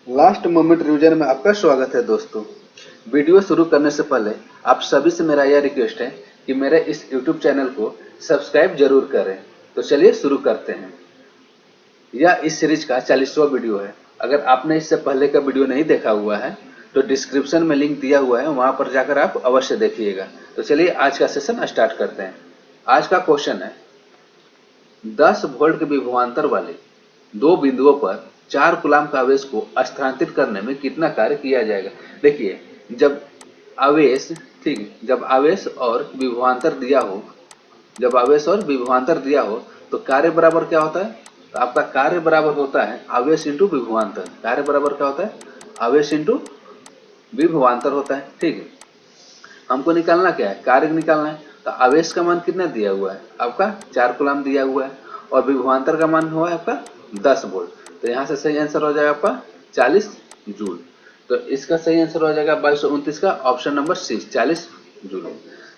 Last moment revision में आपका स्वागत है दोस्तों। वीडियो शुरू करने से पहले आप सभी से मेरा यह रिक्वेस्ट है कि मेरे इस YouTube चैनल को सब्सक्राइब जरूर करें। तो चलिए शुरू करते हैं। यह इस सीरीज का 40वां वीडियो है। अगर आपने इससे पहले का वीडियो नहीं देखा हुआ है तो डिस्क्रिप्शन में लिंक दिया हुआ है, वहां पर जाकर आप अवश्य देखिएगा। तो चलिए आज का सेशन स्टार्ट करते हैं। आज का क्वेश्चन है 10 वोल्ट के विभवांतर वाले दो बिंदुओं पर 4 कूलाम का आवेश को स्थानांतरित करने में कितना कार्य किया जाएगा। देखिए, जब आवेश ठीक है, जब आवेश और विभवांतर दिया हो, जब आवेश और विभवांतर दिया हो तो कार्य बराबर क्या होता है। तो आपका कार्य बराबर होता है आवेश इंटू विभवांतर। कार्य बराबर क्या होता है, आवेश इंटू विभवांतर होता है। ठीक है, हमको निकालना क्या है, कार्य निकालना है। तो आवेश का मान कितना दिया हुआ है, आपका 4 कूलाम दिया हुआ है और विभवांतर का मान हुआ है आपका 10 वोल्ट। तो यहाँ से सही आंसर हो जाएगा आपका 40 जूल। तो इसका सही आंसर हो जाएगा 2229 का ऑप्शन नंबर सी, 40 जूल।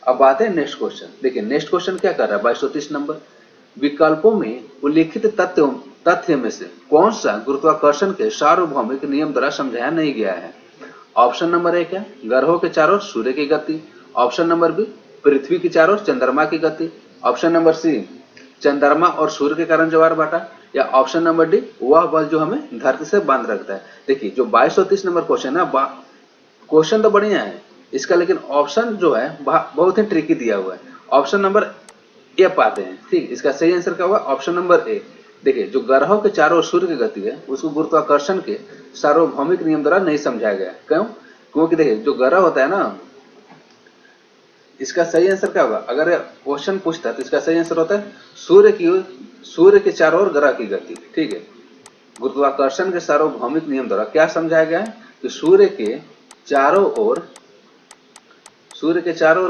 अब आते हैं नेक्स्ट क्वेश्चन। देखिए नेक्स्ट क्वेश्चन क्या कर रहा है, 2230 नंबर। विकल्पों में उल्लिखित तथ्य में से कौन सा गुरुत्वाकर्षण के सार्वभौमिक नियम द्वारा समझाया नहीं गया है। ऑप्शन नंबर ए क्या, ग्रहों के चारों ओर सूर्य की गति। ऑप्शन नंबर बी, पृथ्वी के चारों ओर चंद्रमा की गति। ऑप्शन नंबर सी, चंद्रमा और सूर्य के कारण ज्वार भाटा। या ऑप्शन नंबर डी, वह बल जो हमें धरती से बांध रखता है। देखिए जो 2230 नंबर क्वेश्चन है, क्वेश्चन तो बढ़िया है इसका, लेकिन ऑप्शन जो है बहुत ही ट्रिकी दिया हुआ है। ऑप्शन नंबर ए पाते हैं। ठीक, इसका सही आंसर क्या होगा, ऑप्शन नंबर ए। देखिए जो ग्रहों के चारों ओर सूर्य की गति है उसको गुरुत्वाकर्षण के सार्वभौमिक नियम द्वारा नहीं समझाया गया। क्यों, क्योंकि देखिए जो ग्रह होता है ना, इसका सही आंसर क्या होगा, अगर क्वेश्चन पूछता है तो इसका सही आंसर होता है सूर्य के चारों ओर ग्रह की गति। ठीक है, गुरुत्वाकर्षण के सार्वभौमिक नियम द्वारा क्या समझाया गया है कि सूर्य के चारों ओर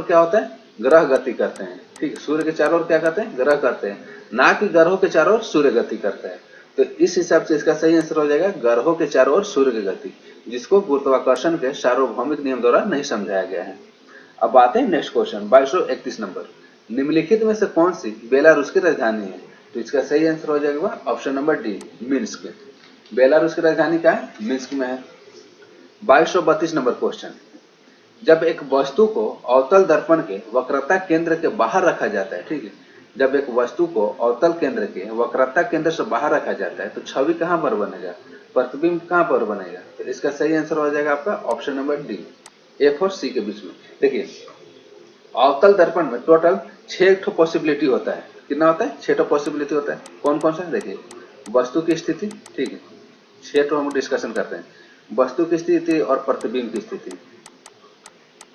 क्या होता है, ग्रह गति करते हैं। ठीक है, सूर्य के चारों ओर क्या करते हैं, ग्रह करते हैं, ना कि ग्रहों के चारों ओर सूर्य गति करता है। तो इस हिसाब से इसका सही आंसर हो जाएगा ग्रहों के चारों ओर सूर्य की गति, जिसको गुरुत्वाकर्षण के सार्वभौमिक नियम द्वारा नहीं समझाया गया है। अब आते हैं नेक्स्ट क्वेश्चन 2231 नंबर। निम्नलिखित में से कौन सी बेलारूस की राजधानी है। तो इसका सही आंसर हो जाएगा option number D, Minsk. Belarus की राजधानी क्या है, मिन्स्क में है। 2232 नंबर क्वेश्चन। जब एक वस्तु को अवतल दर्पण के वक्रता केंद्र के बाहर रखा जाता है, ठीक है, जब एक वस्तु को अवतल केंद्र के वक्रता केंद्र से बाहर रखा जाता है तो छवि कहां पर बनेगा, प्रतिबिंब कहां पर बनेगा। तो इसका सही आंसर हो जाएगा आपका ऑप्शन नंबर डी, एफ और सी के बीच में। देखिए अवतल दर्पण में टोटल 6 पॉसिबिलिटी होता है। कितना होता है, 6 पॉसिबिलिटी होता है। कौन कौन सा, देखिए वस्तु की स्थिति, ठीक है, 6 हम डिस्कशन करते हैं। वस्तु की स्थिति और प्रतिबिंब की स्थिति,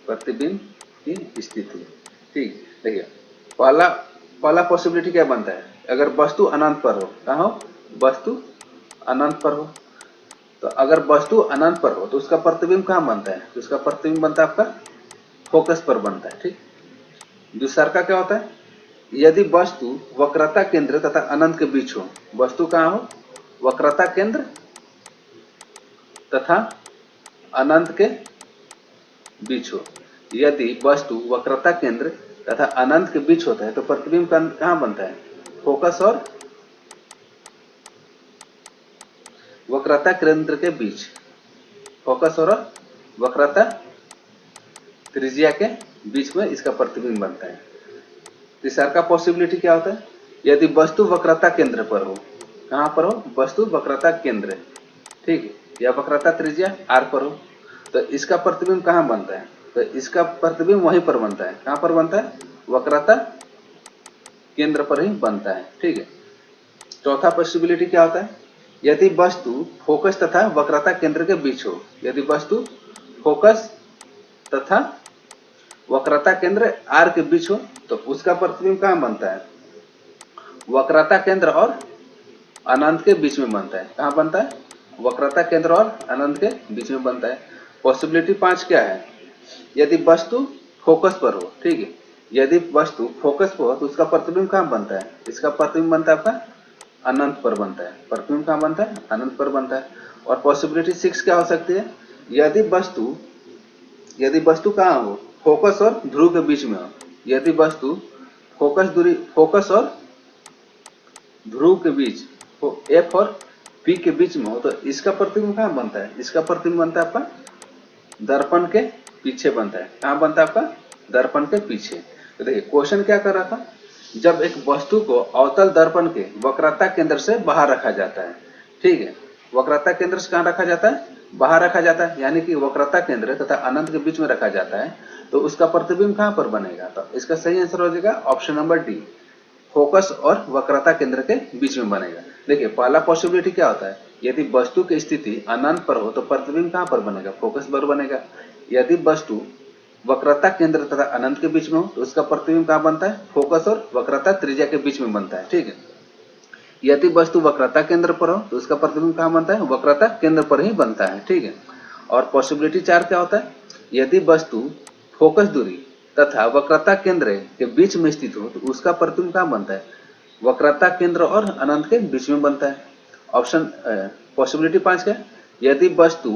प्रतिबिंब की स्थिति। ठीक, देखिए पहला पहला पॉसिबिलिटी क्या बनता है, अगर वस्तु अनंत पर हो, कहाँ हो, वस्तु अनंत पर हो। तो अगर वस्तु अनंत पर हो तो उसका प्रतिबिंब कहाँ बनता है, तो उसका प्रतिबिंब बनता है आपका फोकस पर बनता है। ठीक, दूसरा का क्या होता है, यदि वस्तु वक्रता केंद्र तथा अनंत के बीच हो, वस्तु कहाँ हो, वक्रता केंद्र तथा अनंत के बीच हो। यदि वस्तु वक्रता केंद्र तथा अनंत के बीच होता है तो प्रतिबिंब कहां बनता है, फोकस और वक्रता केंद्र के बीच, फोकस और वक्रता त्रिज्या के बीच में इसका प्रतिबिंब बनता है। तीसरा का पॉसिबिलिटी क्या होता है, यदि वस्तु वक्रता केंद्र पर हो, कहां पर हो, वस्तु वक्रता केंद्र, ठीक, या वक्रता त्रिज्या आर पर हो, तो इसका प्रतिबिंब कहां बनता है, तो इसका प्रतिबिंब वहीं पर बनता है। कहां पर बनता है, वक्रता केंद्र पर ही बनता है। ठीक है, चौथा पॉसिबिलिटी क्या होता है, यदि वस्तु फोकस तथा वक्रता केंद्र के बीच हो, यदि वस्तु फोकस तथा वक्रता केंद्र आर के बीच हो तो उसका प्रतिबिंब कहां बनता है, वक्रता केंद्र और अनंत के बीच में बनता है। कहां बनता है, वक्रता केंद्र और अनंत के बीच में बनता है। पॉसिबिलिटी 5 क्या है, यदि वस्तु फोकस पर हो, ठीक है, यदि वस्तु फोकस पर हो तो उसका प्रतिबिंब कहां बनता है, इसका प्रतिबिंब बनता है आपका अनंत पर बनता है। प्रतिबिंब कहां बनता है, अनंत पर बनता है। और पॉसिबिलिटी 6 क्या हो सकती है, यदि वस्तु कहां हो, फोकस और ध्रुव के बीच में हो, यदि वस्तु फोकस और ध्रुव के बीच, एफ और पी के बीच में हो तो इसका प्रतिबिंब कहाँ बनता है? इसका प्रतिबिंब बनता है आपका दर्पण के पीछे बनता है। कहाँ बनता है आपका? दर्पण के पीछे। तो देखिए क्वेश्चन क्या कर रहा था, जब एक वस्तु को अवतल दर्पण के वक्रता केंद्र से बाहर रखा जाता है, ठीक है, वक्रता केंद्र से कहाँ रखा जाता है? बाहर रखा जाता है, यानी कि वक्रता केंद्र तथा अनंत के बीच में रखा जाता है, तो उसका प्रतिबिंब कहाँ पर बनेगा? तो इसका सही आंसर हो जाएगा ऑप्शन नंबर डी, फोकस और वक्रता केंद्र के बीच में बनेगा। देखिए पहला पॉसिबिलिटी क्या होता है, यदि वस्तु की स्थिति अनंत पर हो तो प्रतिबिंब कहाँ पर बनेगा? फोकस पर बनेगा। यदि वस्तु वक्रता केंद्र तथा अनंत के बीच में हो तो उसका प्रतिबिंब कहाँ बनता है? फोकस और वक्रता त्रिज्या के बीच में बनता है, ठीक है। यदि वस्तु वक्रता केंद्र पर हो तो उसका प्रतिबिंब कहाँ बनता है? वक्रता केंद्र पर ही बनता है, ठीक है। और पॉसिबिलिटी 4 क्या होता है, यदि वस्तु फोकस दूरी तथा वक्रता केंद्र के बीच में स्थित हो तो उसका प्रतिबिंब कहाँ बनता है? वक्रता केंद्र और अनंत के बीच में बनता है। ऑप्शन पॉसिबिलिटी 5 क्या है, यदि वस्तु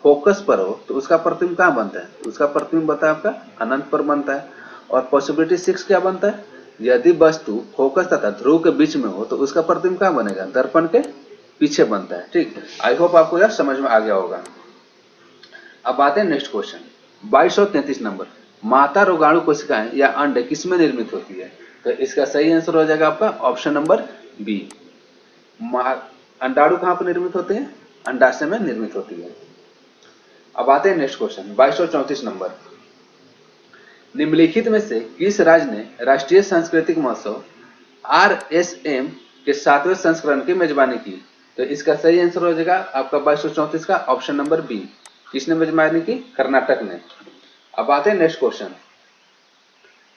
फोकस पर हो तो उसका प्रतिबिंब कहाँ बनता है? उसका प्रतिबिंब बनता है आपका अनंत पर बनता है। और पॉसिबिलिटी 6 क्या बनता है, यदि वस्तु फोकस तथा ध्रुव के बीच में हो तो उसका प्रतिबिंब कहाँ बनेगा? दर्पण के पीछे बनता है, ठीक है। आई होप आपको यह समझ में आ गया होगा। अब आते हैं नेक्स्ट क्वेश्चन 2233 नंबर, माता रोगाणु कोशिकाएं या अंडे किसमें निर्मित होती है? तो इसका सही आंसर हो जाएगा आपका ऑप्शन नंबर बी, अंडाणु कहां पर निर्मित होते हैं? अंडाशय में निर्मित होती है। अब आते हैं नेक्स्ट क्वेश्चन 2234 नंबर, निम्नलिखित में से किस राज्य ने राष्ट्रीय सांस्कृतिक महोत्सव RSM के 7वें संस्करण की मेजबानी की? तो इसका सही आंसर हो जाएगा आपका 2234 का ऑप्शन नंबर बी, किसने मेजबानी की? कर्नाटक ने। अब आते हैं नेक्स्ट क्वेश्चन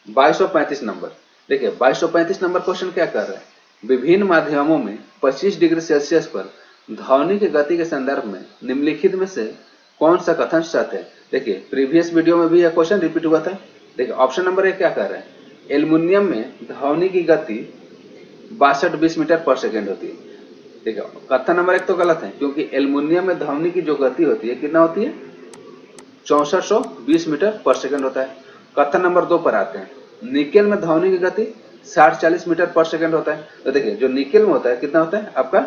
2235 नंबर। देखिए 2235 नंबर क्वेश्चन क्या कर रहा है, विभिन्न माध्यमों में 25 डिग्री सेल्सियस पर ध्वनि की गति के संदर्भ में निम्नलिखित में से कौन सा कथन सत्य है? देखिए प्रीवियस वीडियो में भी यह क्वेश्चन रिपीट हुआ था। देखिए ऑप्शन नंबर 1 क्या कर रहा है, एल्युमिनियम में ध्वनि की गति 62-20 मीटर पर सेकेंड होती है। देखिए कथन नंबर 1 तो गलत है, क्योंकि एल्युमिनियम में ध्वनि की जो गति होती है कितना होती है? 6420 मीटर पर सेकेंड होता है। कथन नंबर 2 पर आते हैं, निकेल में ध्वनि की गति 60-40 मीटर पर सेकेंड होता है। तो देखिए जो निकेल में होता है कितना होता है आपका?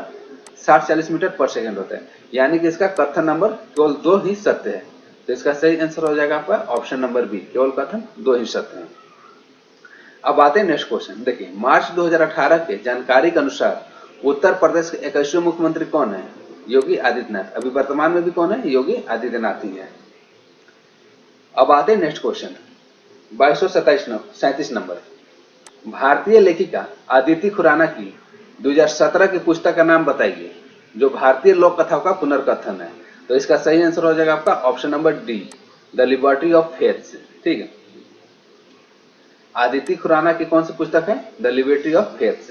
60-40 मीटर पर सेकेंड होता है, यानी कि इसका कथन नंबर केवल 2 ही सत्य है। तो इसका सही आंसर हो जाएगा आपका ऑप्शन नंबर बी, केवल कथन 2 ही सत्य है। अब आते हैं नेक्स्ट क्वेश्चन। देखिए मार्च 2018 के जानकारी के अनुसार उत्तर प्रदेश के 21वें मुख्यमंत्री कौन है? योगी आदित्यनाथ। अभी वर्तमान में भी कौन है? योगी आदित्यनाथ ही है। अब आते हैं नेक्स्ट क्वेश्चन 2237 नंबर, भारतीय लेखिका अदिति खुराना की 2017 की पुस्तक का नाम बताइए जो भारतीय लोक कथाओं का पुनर्कथन है। तो इसका सही आंसर हो जाएगा आपका option number D, the liberty of faiths, ठीक है। अदिति खुराना की कौन सी पुस्तक है? The liberty of faiths.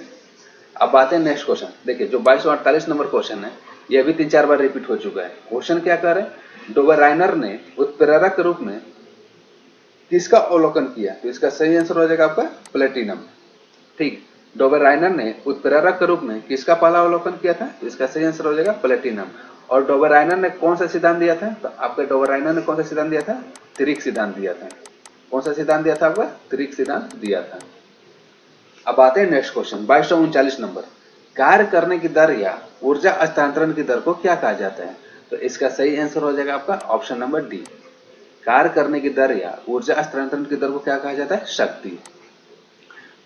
अब आते हैं नेक्स्ट क्वेश्चन। देखिए जो 2248 नंबर क्वेश्चन है यह भी 3-4 बार रिपीट हो चुका है। क्वेश्चन क्या कर रहे हैं, डोबराइनर ने उत्प्रेरक के रूप में किसका अवलोकन किया? तो इसका सही आंसर हो जाएगा आपका प्लेटिनम, ठीक। डोबराइनर ने उत्प्रेरक के रूप में किसका पहला अवलोकन किया था? तो इसका सही आंसर हो जाएगा प्लेटिनम। और डोबराइनर ने कौन सा सिद्धांत दिया था? तो आपका डोबराइनर ने कौन सा सिद्धांत दिया था? त्रिक सिद्धांत दिया था। कौन सा सिद्धांत दिया था आपका? त्रिक सिद्धांत दिया था। अब आते हैं नेक्स्ट क्वेश्चन 2239 नंबर, कार्य करने की दर या ऊर्जा हस्तांतरण की दर को क्या कहा जाता है? तो इसका सही आंसर हो जाएगा आपका ऑप्शन नंबर डी, कार्य करने की दर या ऊर्जा हस्तांतरण की दर को क्या कहा जाता है? शक्ति।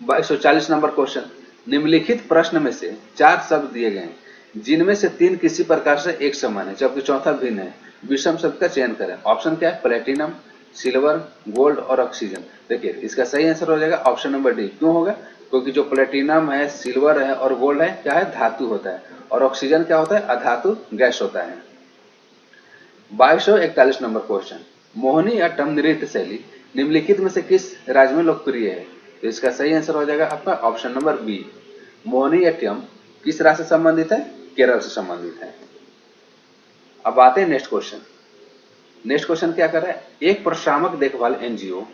2240 नंबर क्वेश्चन, निम्नलिखित प्रश्न में से 4 शब्द दिए गए हैं जिनमें से 3 किसी प्रकार से एक समान है जबकि चौथा भिन्न है, विषम शब्द का चयन करें। ऑप्शन क्या है? प्लेटिनम, सिल्वर, गोल्ड और ऑक्सीजन। देखिए इसका सही आंसर हो जाएगा ऑप्शन नंबर डी। क्यों होगा? क्योंकि जो प्लेटिनम है, सिल्वर है और गोल्ड है क्या है? धातु होता है, और ऑक्सीजन क्या होता है? अधातु गैस होता है। 2241 नंबर क्वेश्चन, मोहिनीअट्टम नृत्य शैली निम्नलिखित में से किस राज्य में लोकप्रिय है? तो इसका सही आंसर हो जाएगा आपका ऑप्शन नंबर बी, मोहिनीअट्टम किस राज्य से संबंधित है? केरल से संबंधित है। अब आते हैं नेक्स्ट क्वेश्चन। नेक्स्ट क्वेश्चन क्या कर रहा है, एक प्रशामक देखभाल एनजीओ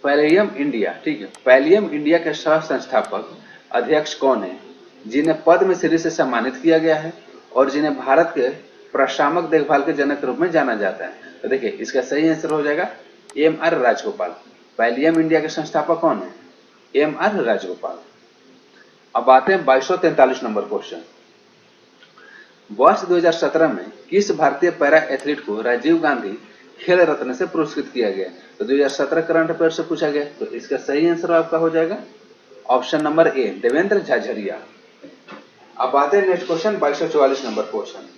पैलियम इंडिया, ठीक है, पैलियम इंडिया के सह संस्थापक अध्यक्ष कौन है जिन्हें पद्म श्री से सम्मानित किया गया है और जिन्हें भारत के प्रशामक देखभाल के जनक के रूप में जाना जाता है? तो देखिए इसका सही आंसर हो जाएगा एम.आर. राजगोपाल। पैलियम इंडिया के संस्थापक कौन है? एम.आर. राजगोपाल। अब आते हैं 2243 नंबर क्वेश्चन, वर्ष 2017 में किस भारतीय पैरा एथलीट को राजीव गांधी खेल रत्न से पुरस्कृत किया गया? तो 2017 करंट अफेयर से पूछा गया, तो इसका सही आंसर आपका हो जाएगा option number A, Devendra Jhajharia. अब आते हैं नेक्स्ट क्वेश्चन, 2244 नंबर क्वेश्चन।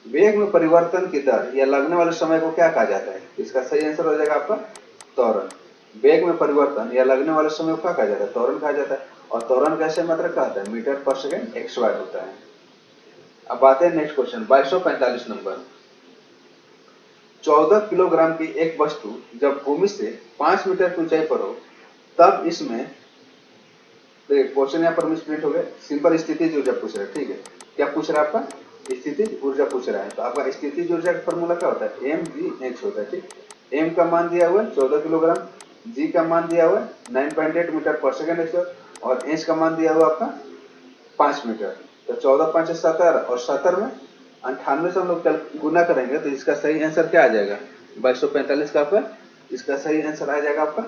वेग में परिवर्तन की दर या लगने वाले समय को क्या कहा जाता है? इसका सही आंसर हो जाएगा आपका त्वरण। वेग में परिवर्तन या लगने वाले समय को क्या कहा जाता है? त्वरण कहा जाता है। और त्वरण कैसे मात्रक का होता है? मीटर पर सेकेंड एक्स वाई होता है। अब आते हैं नेक्स्ट क्वेश्चन, 2245 नंबर। 14 किलोग्राम की एक वस्तु जब भूमि से 5 मीटर की ऊंचाई पर हो तब इसमें, क्वेश्चन यहाँ पर मिसप्रिंट हो गया, सिंपल स्थितिज ऊर्जा पूछ रहा है। ठीक है, क्या पूछ रहा है आपका? स्थितिज ऊर्जा पूछ रहा है। तो आपका स्थितिज ऊर्जा का फॉर्मूला क्या होता है? एम जी एच होता है। ठीक, एम का मान दिया हुआ है 14 किलोग्राम, जी का मान दिया हुआ है 9.8 मीटर पर सेकेंड स्क्वायर, और एच का मान दिया हुआ आपका 5 मीटर। तो 14 5 70, और 70 में 98 से हम लोग गुना करेंगे तो इसका सही आंसर क्या आ जाएगा? 2245 का आपका इसका सही आंसर आ जाएगा आपका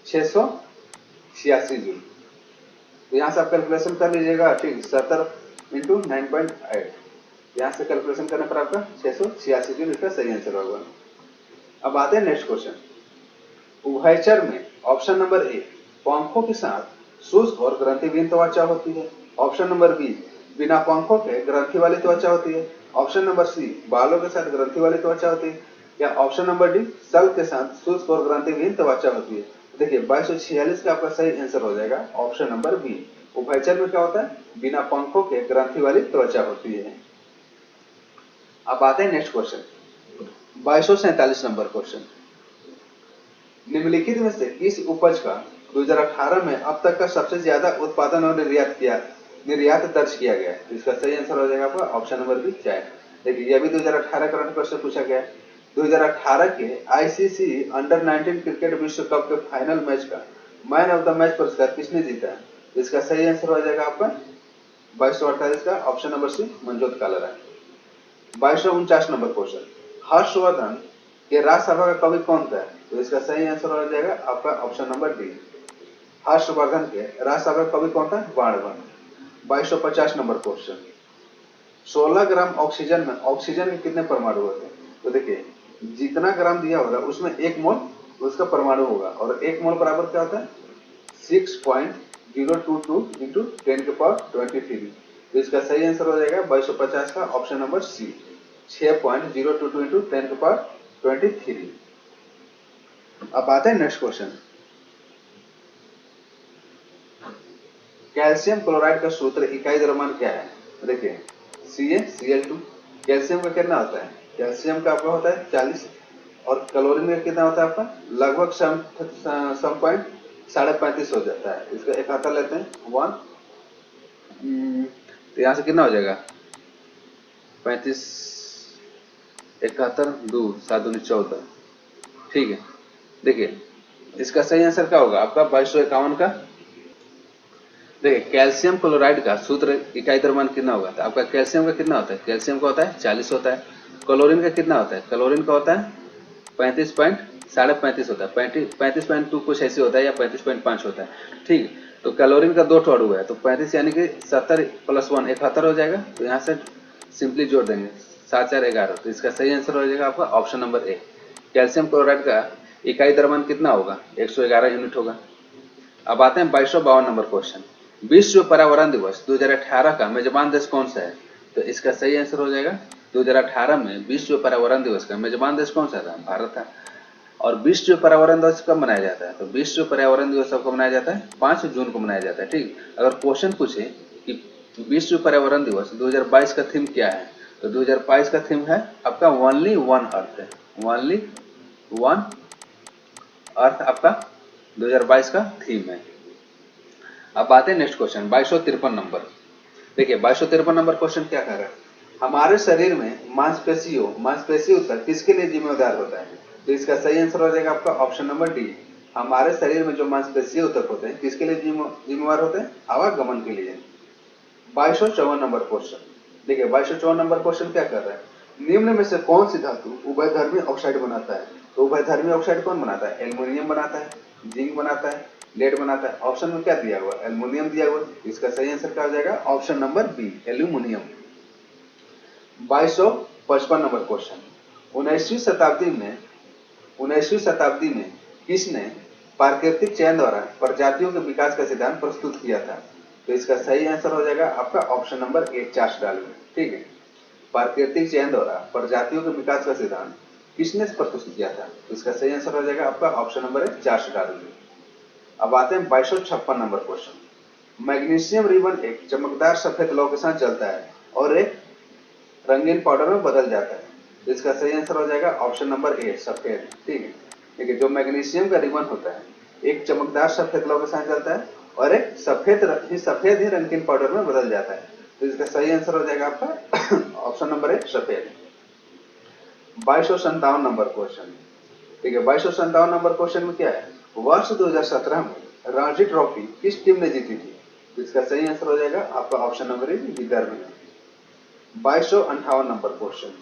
686 जूल। तो यहाँ से आप कैलकुलेशन कर लीजिएगा। ठीक, 70 इंटू 9.8, यहाँ से कैलकुलेशन करने पर आपका 686 जूल इसका सही आंसर होगा। अब आते हैं नेक्स्ट क्वेश्चन। उभयचर में ऑप्शन नंबर ए, पंखों के साथ शुष्क और ग्रंथिविहीन त्वचा होती है। ऑप्शन नंबर बी, बिना पंखों के ग्रंथि वाली त्वचा होती है। ऑप्शन नंबर सी, बालों के साथ ग्रंथि वाली त्वचा होती है। या ऑप्शन नंबर डी, सल के साथ शुष्क और ग्रंथिविहीन त्वचा होती है। देखिए 2246 का आपका सही आंसर हो जाएगा ऑप्शन नंबर बी। उभयचर में क्या होता है? बिना पंखों के ग्रंथि वाली त्वचा होती है। अब आते हैं नेक्स्ट क्वेश्चन, 2247 नंबर क्वेश्चन। निम्नलिखित में से किस उपज का 2018 में अब तक का सबसे ज्यादा उत्पादन और निर्यात दर्ज किया गया है? इसका सही आंसर हो जाएगा आपका ऑप्शन नंबर बी, चाय। देखिए यह भी 2018 करंट अफेयर से पूछा गया है। 2018 के आईसीसी अंडर 19 क्रिकेट विश्व कप के फाइनल मैच का मैन ऑफ द मैच पुरस्कार किसने जीता है? इसका सही आंसर हो जाएगा आपका 2248 का option number C, Manjot Kalra. 2249 number question. Harshvardhan के राज्यसभा का कवि कौन था? तो इसका सही आंसर हो जाएगा आपका ऑप्शन नंबर डी, हर्षवर्धन के राज्यसभा का कवि कौन था? Banabhatta. 2250 number question. 16 gram oxygen में ऑक्सीजन के कितने परमाणु होते हैं? तो देखिए जितना ग्राम दिया होगा उसमें 1 मोल उसका परमाणु होगा, और 1 मोल बराबर क्या होता है? 6.022 इंटू 10 के पावर 23। तो इसका सही आंसर हो जाएगा 2250 का ऑप्शन नंबर सी, 6.022 इंटू 10 के पावर 23। अब आते हैं नेक्स्ट क्वेश्चन। कैल्शियम क्लोराइड का सूत्र इकाई द्रव्यमान क्या है? देखिए CaCl2। कैल्शियम का कितना होता है? कैल्शियम का आपका होता है 40, और क्लोरीन का कितना होता है आपका? लगभग सम पॉइंट 35.5 हो जाता है। इसका 71 लेते हैं 1, तो यहाँ से कितना हो जाएगा? 35, 71, 2 7 दूनी 14। ठीक है, देखिए इसका सही आंसर क्या होगा आपका 2251 का। देखिए कैल्शियम क्लोराइड का सूत्र इकाई द्रव्यमान कितना होगा? तो आपका कैल्शियम का कितना होता है? कैल्शियम का होता है 40 होता है। क्लोरीन का कितना होता है? क्लोरीन का होता है 35.35 होता है, 35.2 कुछ ऐसे होता है, या 35.5 होता है। ठीक, तो क्लोरीन का 2 ठो अणु है, तो 35 यानी कि 70 + 1 71 हो जाएगा। तो यहाँ से सिंपली जोड़ देंगे 7 4 11। तो इसका सही आंसर हो जाएगा आपका option number A. Calcium chloride का इकाई द्रव्यमान कितना होगा? 111 यूनिट होगा। अब आते हैं 2252 नंबर क्वेश्चन। विश्व पर्यावरण दिवस 2018 का मेजबान देश कौन सा है? तो इसका सही आंसर हो जाएगा 2018 में विश्व पर्यावरण दिवस का मेजबान देश कौन सा था? भारत था। और विश्व पर्यावरण दिवस कब मनाया जाता है? तो विश्व पर्यावरण दिवस कब मनाया जाता है? 5 जून को मनाया जाता है। ठीक, अगर क्वेश्चन पूछे कि विश्व पर्यावरण दिवस 2022 का थीम क्या है, तो 2022 का थीम है आपका ओनली वन अर्थ है। ओनली वन अर्थ आपका 2022 का थीम है। अब आते हैं नेक्स्ट क्वेश्चन 2253 नंबर। देखिए 2253 नंबर क्वेश्चन क्या कह रहा है? हमारे शरीर में मांसपेशी ऊतक किसके लिए जिम्मेदार होता है? तो इसका सही आंसर हो जाएगा आपका ऑप्शन नंबर डी। हमारे शरीर में जो मांसपेशी ऊतक होते हैं किसके लिए जिम्मेवार होते हैं? आवागमन के लिए। 2254 नंबर क्वेश्चन। देखिए 2254 नंबर क्वेश्चन क्या कर रहा है? निम्न में से कौन सी धातु उभयधर्मी ऑक्साइड बनाता है? तो उभयधर्मी ऑक्साइड कौन बनाता है? एल्युमिनियम बनाता है, जिंक बनाता है, लेड बनाता है। ऑप्शन में क्या दिया हुआ? एल्युमिनियम दिया हुआ। इसका सही आंसर क्या हो जाएगा? Option number B, aluminium. 2255 number question, 19वीं शताब्दी में किसने प्राकृतिक चयन द्वारा प्रजातियों के विकास का सिद्धांत प्रस्तुत किया था? तो इसका सही आंसर हो जाएगा आपका option number A, Charles Darwin. ठीक है, प्राकृतिक चयन द्वारा प्रजातियों के विकास का सिद्धांत किसने प्रस्तुत किया था? तो इसका सही आंसर हो जाएगा आपका option number A, Charles Darwin. अब आते हैं 2256 नंबर क्वेश्चन, मैग्नीशियम रिबन एक चमकदार सफेद लौ के साथ जलता है और एक रंगीन पाउडर में बदल जाता है। तो इसका सही आंसर हो जाएगा ऑप्शन नंबर ए, सफेद। ठीक है, देखिए जो मैग्नीशियम का रिबन होता है एक चमकदार सफेद लौ के साथ जलता है और एक सफेद ही रंगीन पाउडर में बदल जाता है। तो इसका सही आंसर हो जाएगा आपका ऑप्शन नंबर ए, सफेद। 2257 नंबर क्वेश्चन, ठीक है, 2257 नंबर क्वेश्चन में क्या है, वर्ष 2017 में रणजी ट्रॉफी किस टीम ने जीती थी? तो इसका सही आंसर हो जाएगा आपका ऑप्शन नंबर ए, विदर्भ ने। 2258 नंबर क्वेश्चन,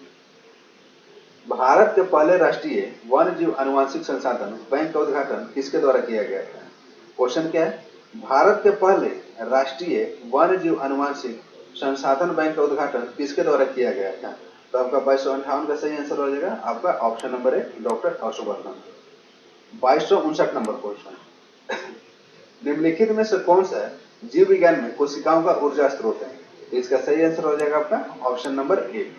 भारत के पहले राष्ट्रीय वन्य जीव अनुवांशिक संसाधन बैंक का उद्घाटन किसके द्वारा किया गया था? क्वेश्चन क्या है, भारत के पहले राष्ट्रीय वन्य जीव अनुवांशिक संसाधन बैंक का उद्घाटन किसके द्वारा किया गया था? तो आपका 2258 का सही आंसर हो जाएगा आपका option number A, doctor Harshvardhan. 2259 number question, निम्नलिखित में से कौन सा जीव विज्ञान में कोशिकाओं का ऊर्जा स्रोत है? तो इसका सही आंसर हो जाएगा आपका ऑप्शन नंबर ए,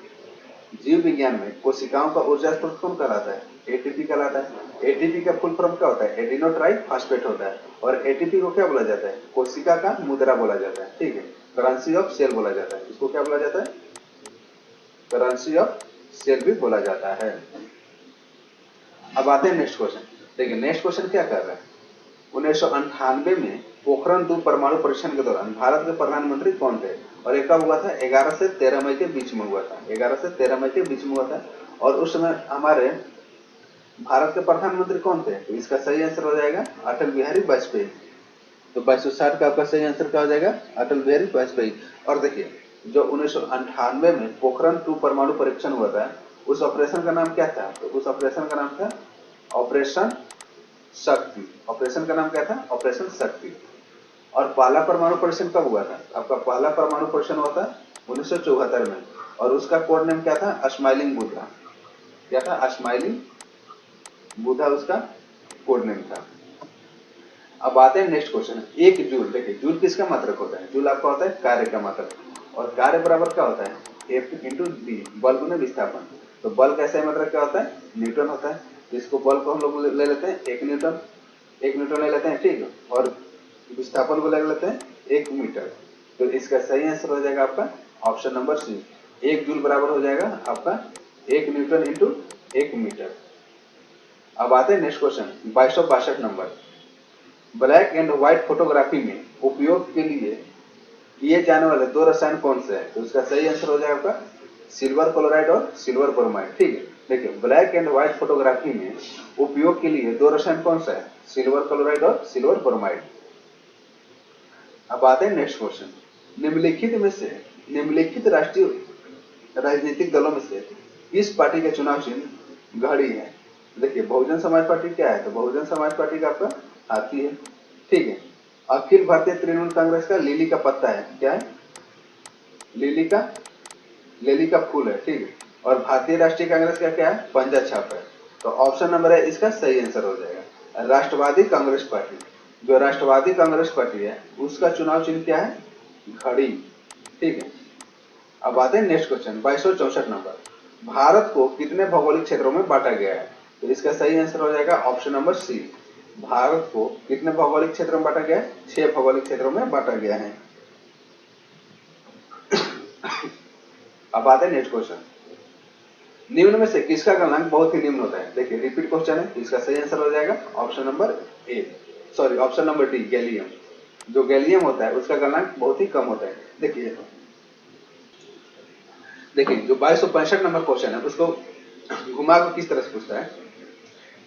जीव विज्ञान में कोशिकाओं का ऊर्जा स्रोत कौन कहलाता है? एटीपी कहलाता है। एटीपी का फुल फॉर्म क्या होता है? एडिनो ट्राई फास्फेट होता है। और एटीपी को क्या बोला जाता है? कोशिका का मुद्रा बोला जाता है। ठीक है, करेंसी ऑफ सेल बोला जाता है। इसको क्या बोला जाता है? करेंसी ऑफ सेल भी बोला जाता है। अब आते हैं नेक्स्ट क्वेश्चन। देखिए नेक्स्ट क्वेश्चन क्या कर रहा है, 1998 में पोखरण 2 परमाणु परीक्षण के दौरान भारत के प्रधानमंत्री कौन थे? और ये कब हुआ था? 11 से 13 मई के बीच में हुआ था। 11 से 13 मई के बीच में हुआ था। और उस समय हमारे भारत के प्रधानमंत्री कौन थे? तो इसका सही आंसर हो जाएगा अटल बिहारी वाजपेयी। तो 2260 का आपका सही आंसर क्या हो जाएगा? अटल बिहारी वाजपेयी। और देखिए जो 1998 में पोखरण 2 परमाणु परीक्षण हुआ था उस ऑपरेशन का नाम क्या था? तो उस ऑपरेशन का नाम था ऑपरेशन शक्ति। ऑपरेशन का नाम क्या था? ऑपरेशन शक्ति। और पहला परमाणु परीक्षण कब हुआ था? आपका पहला परमाणु परीक्षण हुआ था 1974 में और उसका कोड नेम क्या था? स्माइलिंग बुद्धा। क्या था? स्माइलिंग बुद्धा उसका कोड नेम था। अब आते हैं नेक्स्ट क्वेश्चन, एक जूल। देखिए जूल किसका मात्रक होता है? जूल आपका होता है कार्य का मात्रक। और कार्य बराबर क्या होता है? F इंटू डी, बल गुने विस्थापन। तो बल का सही मात्रक क्या होता है? न्यूटन होता है। तो इसको बल को हम लोग ले लेते हैं 1 न्यूटन, 1 न्यूटन ले लेते हैं। ठीक है, और विस्थापन को ले लेते हैं 1 मीटर। तो इसका सही आंसर हो जाएगा आपका ऑप्शन नंबर सी, 1 जूल बराबर हो जाएगा आपका 1 न्यूटन इंटू 1 मीटर। अब आते हैं next question, 2262 number, black and white photography में उपयोग के लिए किए जाने वाले 2 रसायन कौन से हैं? तो इसका सही आंसर हो जाएगा आपका सिल्वर क्लोराइड और सिल्वर ब्रोमाइड। ठीक है, देखिए ब्लैक एंड व्हाइट फोटोग्राफी में उपयोग के लिए 2 रसायन कौन सा है? सिल्वर क्लोराइड और सिल्वर ब्रोमाइड। अब आते हैं नेक्स्ट क्वेश्चन, निम्नलिखित राष्ट्रीय राजनीतिक दलों में से किस पार्टी का चुनाव चिन्ह घड़ी है? देखिए बहुजन समाज पार्टी क्या है? तो बहुजन समाज पार्टी का आपका हाथी है। ठीक है, अखिल भारतीय तृणमूल कांग्रेस का लिली का पत्ता है। क्या है? लिली का फूल है। ठीक है, और भारतीय राष्ट्रीय कांग्रेस का क्या है? पंजा छाप है। तो ऑप्शन नंबर है इसका सही आंसर हो जाएगा राष्ट्रवादी कांग्रेस पार्टी। जो राष्ट्रवादी कांग्रेस पार्टी है उसका चुनाव चिन्ह क्या है? घड़ी। ठीक है, अब आते हैं नेक्स्ट क्वेश्चन, 2264 नंबर, भारत को कितने भौगोलिक क्षेत्रों में बांटा गया है? तो इसका सही आंसर हो जाएगा ऑप्शन नंबर सी, भारत को कितने भौगोलिक क्षेत्रों में बांटा गया है? 6 भौगोलिक क्षेत्रों में बांटा गया है। अब आते हैं नेक्स्ट क्वेश्चन, निम्न में से किसका गलनांक बहुत ही निम्न होता है? देखिए रिपीट क्वेश्चन है, इसका सही आंसर हो जाएगा option number option number D, gallium. जो गैलियम होता है उसका गलनांक बहुत ही कम होता है। देखिए जो 2265 नंबर क्वेश्चन है उसको घुमा को किस तरह से पूछता है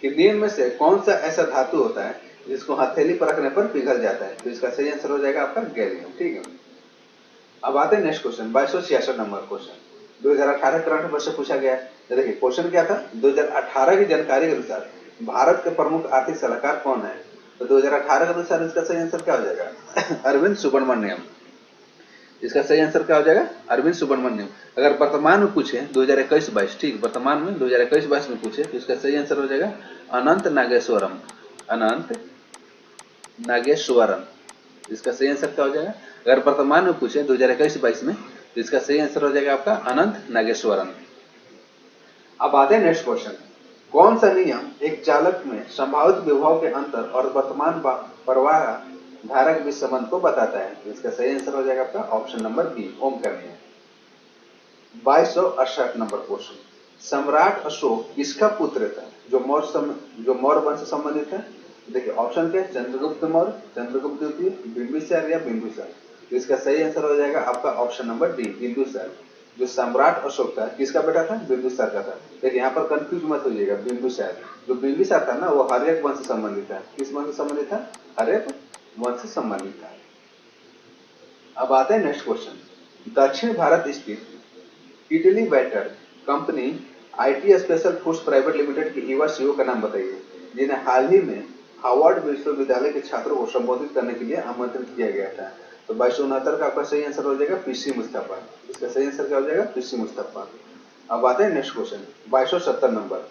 कि निम्न में से कौन सा ऐसा धातु होता है जिसको हथेली पर रखने पर पिघल जाता है? तो इसका सही आंसर हो जाएगा आपका गैलियम। ठीक है, अब आते हैं next question, 2266 number question, 2018 current affair से पूछा गया है। तो देखिए क्वेश्चन क्या था, 2018 की जानकारी के अनुसार भारत के प्रमुख आर्थिक सलाहकार कौन है? तो 2018 के अनुसार इसका सही आंसर क्या हो जाएगा? अरविंद सुब्रमण्यम। इसका सही आंसर क्या हो जाएगा? अरविंद सुब्रमण्यम। अगर वर्तमान में पूछे 2021-22, ठीक, वर्तमान में 2021-22 में पूछे तो इसका सही आंसर हो जाएगा अनंत नागेश्वरम। अनंत नागेश्वरम, इसका सही आंसर क्या हो जाएगा? अगर वर्तमान में पूछे 2021-22 में तो इसका सही आंसर हो जाएगा आपका अनंत नागेश्वरम। अब आते हैं नेक्स्ट क्वेश्चन। कौन सा नियम एक चालक में संभावित विभव के अंतर और वर्तमान प्रवाह धारा के बीच संबंध को बताता है? तो इसका सही आंसर हो जाएगा आपका ऑप्शन नंबर बी, ओम का नियम। 2268 नंबर क्वेश्चन। सम्राट अशोक किसका पुत्र था जो मौर्य वंश से संबंधित है? देखिए ऑप्शन क्या है? चंद्रगुप्त मौर्य, चंद्रगुप्त द्वितीय, बिंबिसार या बिंदुसार। तो इसका सही आंसर हो जाएगा आपका ऑप्शन नंबर डी, बिंदुसार। जो सम्राट अशोक था किसका बेटा था? बिंदुसार का था। देखिए यहाँ पर कंफ्यूज मत होइएगा, बिंदुसार। जो बिंबिसार था ना वो हर्यक वंश से संबंधित था। किस वंश से संबंधित था? हर्यक वंश से संबंधित था। अब आते हैं नेक्स्ट क्वेश्चन। दक्षिण भारत स्थित Italy waiter company IT special foods private limited के युवा सीईओ का नाम बताइए जिन्हें हाल ही में हार्वर्ड विश्वविद्यालय के छात्रों को संबोधित करने के लिए आमंत्रित किया गया था। तो 2269 का आपका सही आंसर हो जाएगा पीसी मुस्तफा। इसका सही आंसर क्या हो जाएगा? पीसी मुस्तफा। अब आते हैं नेक्स्ट क्वेश्चन 2270 नंबर।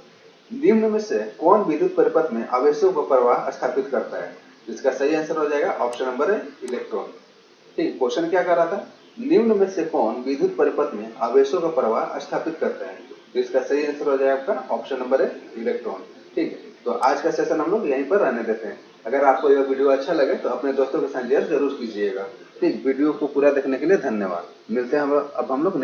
निम्न में से कौन विद्युत परिपथ में आवेशों का प्रवाह स्थापित करता है? इसका सही आंसर हो जाएगा ऑप्शन नंबर है इलेक्ट्रॉन। ठीक, क्वेश्चन क्या कर रहा था? निम्न में से कौन विद्युत परिपथ में आवेशों का प्रवाह स्थापित करता है? तो इसका सही आंसर हो जाएगा आपका ऑप्शन नंबर है इलेक्ट्रॉन। ठीक है, तो आज का सेशन हम लोग यहीं पर रहने देते हैं। अगर आपको यह वीडियो अच्छा लगे तो अपने दोस्तों के साथ शेयर जरूर कीजिएगा। ठीक, वीडियो को पूरा देखने के लिए धन्यवाद। मिलते हैं अब हम लोग